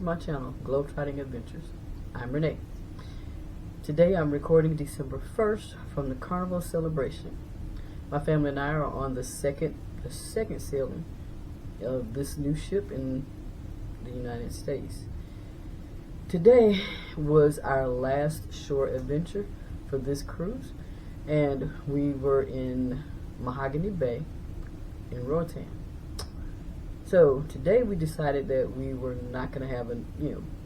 my channel, Globetrotting Adventures. I'm Renee. Today I'm recording December 1st from the Carnival Celebration. My family and I are on the second sailing of this new ship in the United States. Today was our last shore adventure for this cruise, and we were in Mahogany Bay in Roatan. So today we decided that we were not going to have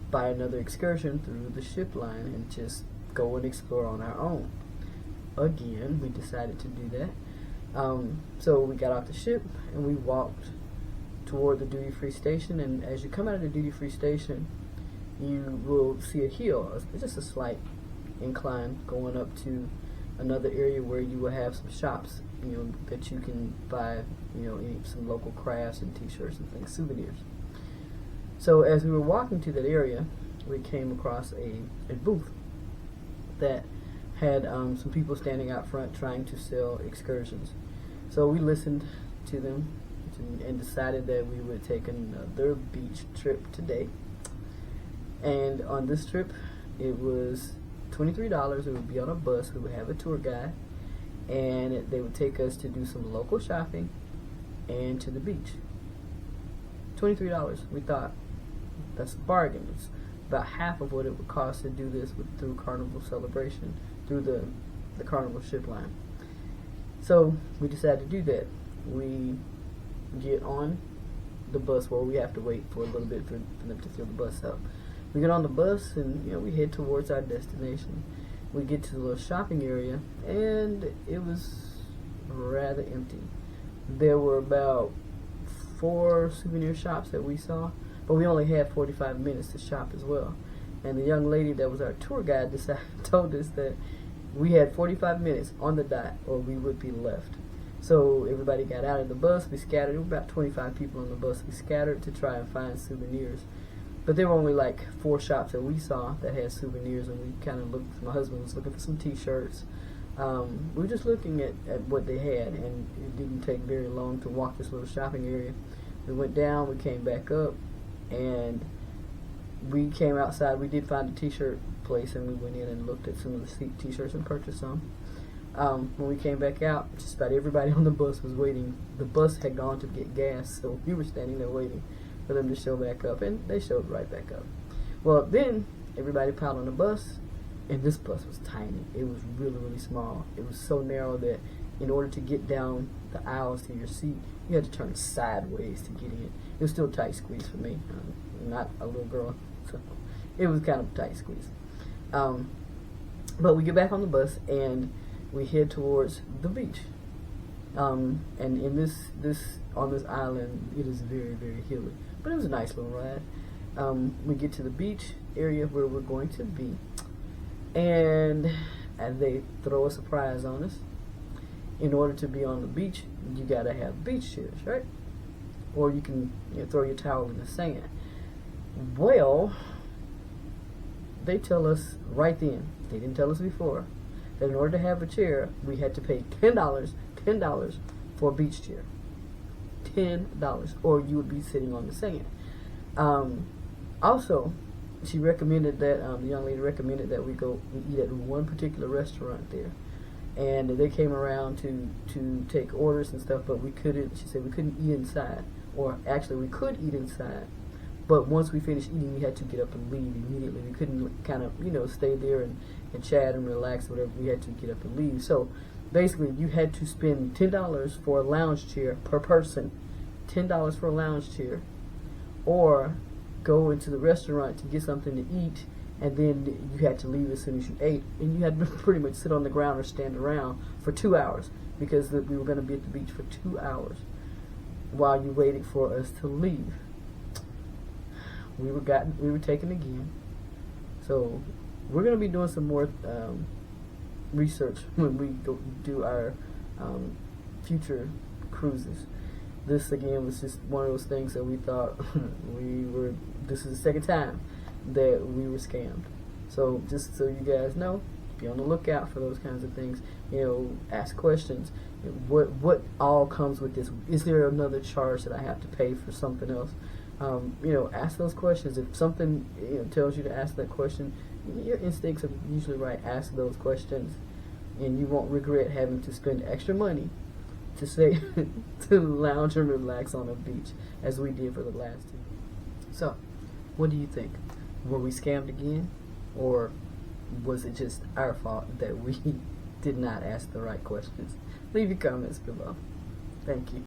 buy another excursion through the ship line and just go and explore on our own. Again, we decided to do that. So we got off the ship and we walked toward the duty-free station, and as you come out of the duty-free station, you will see a hill. It's just a slight incline going up to another area where you will have some shops, that you can buy, some local crafts and t-shirts and things, souvenirs. So as we were walking to that area, we came across a booth that had some people standing out front trying to sell excursions. So we listened to them and decided that we would take another beach trip today. And on this trip, it was $23. It would be on a bus. We would have a tour guide, and they would take us to do some local shopping and to the beach. $23. We thought that's a bargain. It's about half of what it would cost to do this through Carnival Celebration, through the Carnival ship line. So we decided to do that. We get on the bus. Well, we have to wait for a little bit for them to fill the bus up. We get on the bus and we head towards our destination. We get to the little shopping area and it was rather empty. There were about 4 souvenir shops that we saw, but we only had 45 minutes to shop as well. And the young lady that was our tour guide told us that we had 45 minutes on the dot or we would be left. So everybody got out of the bus. We scattered. There were about 25 people on the bus. We scattered to try and find souvenirs. But there were only like 4 shops that we saw that had souvenirs, and we kind of looked. My husband was looking for some t-shirts. We were just looking at what they had, and it didn't take very long to walk this little shopping area. We went down, we came back up, and we came outside. We did find a t-shirt place, and we went in and looked at some of the t-shirts and purchased some. When we came back out, just about everybody on the bus was waiting. The bus had gone to get gas, so we were standing there waiting for them to show back up, and they showed right back up. Well, then everybody piled on the bus, and this bus was tiny. It was really, really small. It was so narrow that in order to get down the aisles to your seat, you had to turn sideways to get in. It was still a tight squeeze for me. Not a little girl, so it was kind of a tight squeeze. But we get back on the bus and we head towards the beach. And in on this island, it is very, very hilly. But it was a nice little ride. We get to the beach area where we're going to be, and they throw a surprise on us. In order to be on the beach, you gotta have beach chairs, right? Or you can throw your towel in the sand. Well, they tell us right then, they didn't tell us before, that in order to have a chair, we had to pay $10 for a beach chair. $10, or you would be sitting on the sand. Also, she recommended that the young lady recommended that we eat at one particular restaurant there, and they came around to take orders and stuff, but we couldn't. She said we couldn't eat inside, or actually we could eat inside, but once we finished eating, we had to get up and leave immediately. We couldn't kind of stay there and chat and relax, or whatever. We had to get up and leave. So basically, you had to spend $10 for a lounge chair per person, $10 for a lounge chair, or go into the restaurant to get something to eat, and then you had to leave as soon as you ate, and you had to pretty much sit on the ground or stand around for 2 hours, because we were going to be at the beach for 2 hours while you waited for us to leave. We were taken again. So we're going to be doing some more research when we go do our future cruises. This again was just one of those things that we thought this is the second time that we were scammed. So just so you guys know, be on the lookout for those kinds of things. Ask questions. What all comes with this? Is there another charge that I have to pay for something else? Ask those questions. If something tells you to ask that question, your instincts are usually right. Ask those questions, and you won't regret having to spend extra money to stay to lounge and relax on a beach as we did for the last two. So, what do you think? Were we scammed again, or was it just our fault that we did not ask the right questions? Leave your comments below. Thank you.